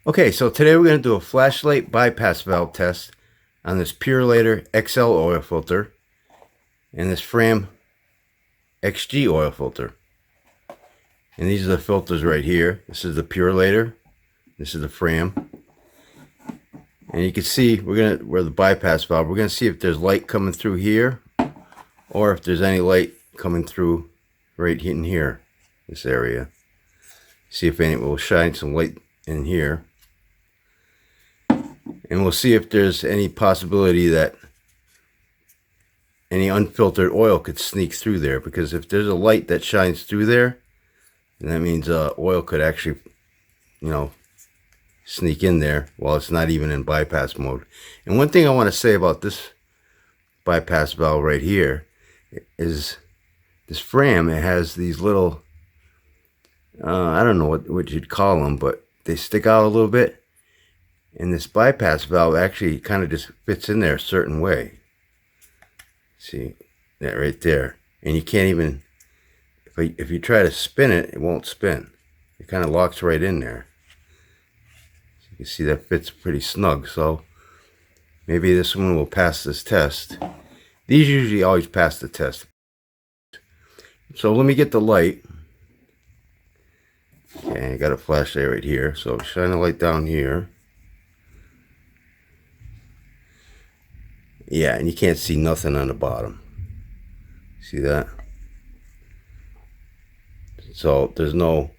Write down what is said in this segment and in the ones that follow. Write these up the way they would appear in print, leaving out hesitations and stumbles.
Okay, so today we're going to do a flashlight bypass valve test on this Purolator XL oil filter and this Fram XG oil filter. And these are the filters right here. This is the Purolator. This is the Fram. And you can see where the bypass valve, we're going to see if there's light coming through here or if there's any light coming through right in here, this area. See if any will shine some light in here. And we'll see if there's any possibility that any unfiltered oil could sneak through there. Because if there's a light that shines through there, then that means oil could actually, sneak in there while it's not even in bypass mode. And one thing I want to say about this bypass valve right here is this Fram, it has these little, I don't know what you'd call them, but they stick out a little bit. And this bypass valve actually kind of just fits in there a certain way. See that right there? And you can't even, if you try to spin it, it won't spin. It kind of locks right in there. So you can see that fits pretty snug. So maybe this one will pass this test. These usually always pass the test. So let me get the light. Okay, I got a flashlight right here. So shine the light down here. Yeah, and you can't see nothing on the bottom. See that? So there's no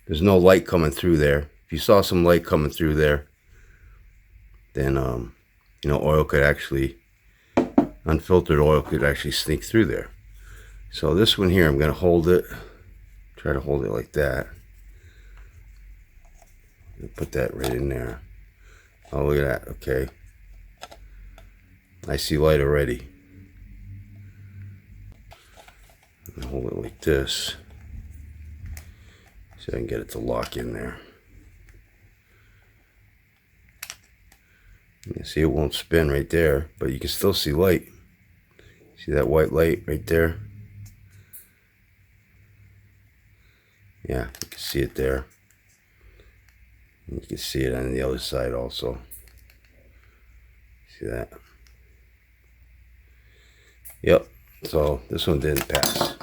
light coming through there. If you saw some light coming through there, then oil could actually, unfiltered oil could actually sneak through there. So this one here, I'm gonna hold it. Try to hold it like that. Put that right in there. Oh, look at that. Okay. I see light already. I'll hold it like this so I can get it to lock in there. You see it won't spin right there, but you can still see light. See that white light right there? Yeah, you can see it there. And you can see it on the other side also. See that? Yep, so this one didn't pass.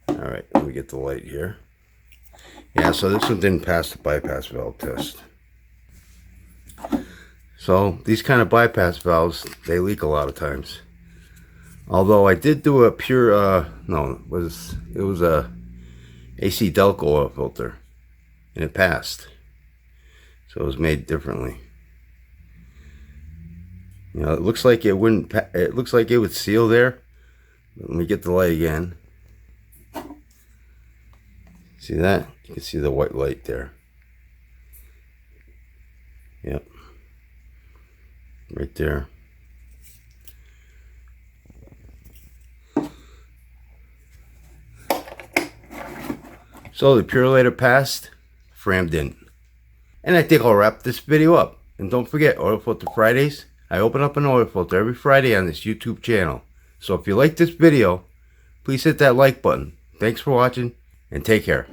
Alright, let me get the light here. Yeah, so this one didn't pass the bypass valve test. So these kind of bypass valves, they leak a lot of times. Although I did do a pure, it was a AC Delco oil filter, and it passed. So it was made differently. It looks like it wouldn't. It looks like it would seal there. But let me get the light again. See that? You can see the white light there. Yep. Right there. So the Purolator passed, Fram didn't. And I think I'll wrap this video up. And don't forget, Oil Filter Fridays. I open up an oil filter every Friday on this YouTube channel. So if you like this video, please hit that like button. Thanks for watching and take care.